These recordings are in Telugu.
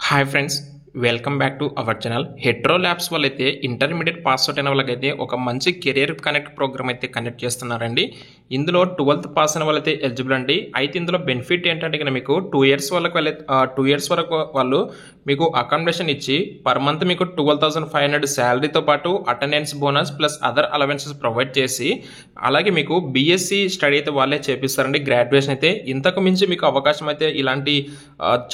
Hi friends, welcome back to our channel. Hetero labs వాళ్ళైతే ఇంటర్మీడియట్ పాస్ అవుట్ అయిన వాళ్ళకైతే ఒక మంచి కెరియర్ కనెక్ట్ ప్రోగ్రామ్ అయితే కండక్ట్ చేస్తున్నారండి. ఇందులో 12th పాస్ అయిన వాళ్ళైతే ఎలిజిబుల్ అండి. అయితే ఇందులో బెనిఫిట్ ఏంటంటే కనుక మీకు 2 years వాళ్ళకి 2 years వరకు వాళ్ళు మీకు అకామిడేషన్ ఇచ్చి పర్ మంత్ మీకు 12,500 శాలరీతో పాటు attendance bonus plus other allowances provide చేసి అలాగే మీకు బీఎస్సీ స్టడీ అయితే వాళ్ళే చేపిస్తారండి. గ్రాడ్యుయేషన్ అయితే ఇంతకు మించి మీకు అవకాశం అయితే ఇలాంటి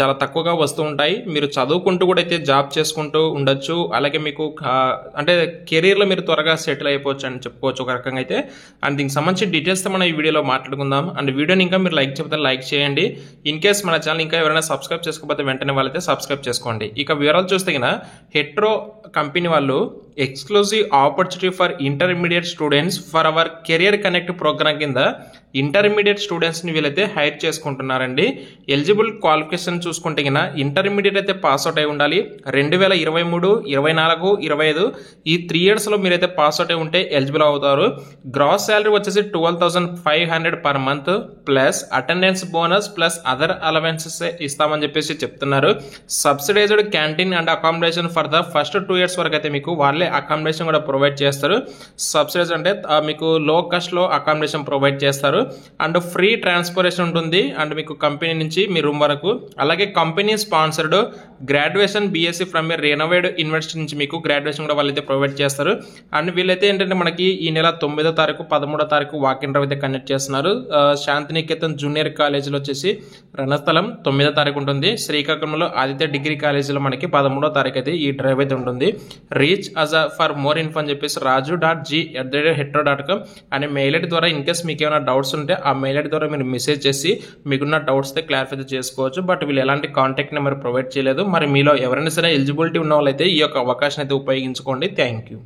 చాలా తక్కువగా వస్తూ ఉంటాయి. మీరు చదువుకుంటూ కూడా అయితే జాబ్ చేసుకుంటూ ఉండొచ్చు. అలాగే మీకు అంటే కెరీర్లో మీరు త్వరగా సెటిల్ అయిపోవచ్చు అని చెప్పుకోవచ్చు ఒక రకంగా అయితే. అండ్ దీనికి సంబంధించి డీటెయిల్స్ మనం ఈ వీడియోలో మాట్లాడుకుందాం. అండ్ వీడియోని ఇంకా మీరు లైక్ చెప్తే లైక్ చేయండి. ఇన్ కేస్ మన ఛానల్ ఇంకా ఎవరైనా సబ్స్క్రైబ్ చేసుకోకపోతే వెంటనే వాళ్ళైతే సబ్స్క్రైబ్ చేసుకోండి. ఇక వివరాలు చూస్తే కనుక హెట్రో కంపెనీ వాళ్ళు exclusive opportunity for intermediate students for our career connect program కింద ఇంటర్మీడియట్ స్టూడెంట్స్ని వీళ్ళైతే హైర్ చేసుకుంటున్నారండి. ఎలిజిబుల్ క్వాలిఫికేషన్ చూసుకుంటే కన్నా ఇంటర్మీడియట్ అయితే పాస్ అవుట్ అయి ఉండాలి. 2023, 24, 25 ఈ 3 yearsలో మీరైతే పాస్ అవుట్ అయి ఉంటే ఎలిజిబుల్ అవుతారు. గ్రాస్ శాలరీ వచ్చేసి 12,500 per month plus attendance bonus plus other allowances ఇస్తామని చెప్పేసి చెప్తున్నారు. Subsidised canteen and accommodation for the first 2 years వరకు అయితే మీకు వాళ్ళే అకామిడేషన్ కూడా ప్రొవైడ్ చేస్తారు. సబ్సిడైజ్ అంటే మీకు లో కాస్ట్లో అకామిడేషన్ ప్రొవైడ్ చేస్తారు. అండ్ ఫ్రీ ట్రాన్స్పోర్టేషన్ ఉంటుంది అండ్ మీకు కంపెనీ నుంచి మీ రూమ్ వరకు. అలాగే company sponsored graduation BSc from a renowned university నుంచి మీకు గ్రాడ్యుయేషన్ కూడా వాళ్ళైతే ప్రొవైడ్ చేస్తారు. అండ్ వీళ్ళైతే ఏంటంటే మనకి ఈ నెల 9వ తారీఖు 13వ తారీఖు వాక్ ఇన్ డ్రైవ్ అయితే కండక్ట్ చేస్తున్నారు. శాంతినికేతన్ జూనియర్ కాలేజీలో వచ్చేసి రణస్థలం 9వ తారీఖు ఉంటుంది. శ్రీకాకుళంలో ఆదిత్య డిగ్రీ కాలేజీలో మనకి 13వ తారీఖు అయితే ఈ డ్రైవ్ అయితే ఉంటుంది. రీచ్ ఫర్ మోర్ ఇన్ఫో అని చెప్పేసి raju.g@hetero.com అనే మెయిల్ ఐడి ద్వారా ఇన్ కేస్ మీకు ఏమైనా డౌట్స్ ఉంటే ఆ మెయిల్ ఐడి ద్వారా మీరు మెసేజ్ చేసి మీకున్న డౌట్స్ అయితే క్లారిఫై చేసుకోవచ్చు. బట్ వీళ్ళు ఎలాంటి కాంటాక్ట్ నెంబర్ ప్రొవైడ్ చేయలేదు. మరి మీలో ఎవరైనా సరే ఎలిజిబిలిటీ ఉన్న వాళ్ళైతే ఈ యొక్క అవకాశం అయితే ఉపయోగించుకోండి. Thank you.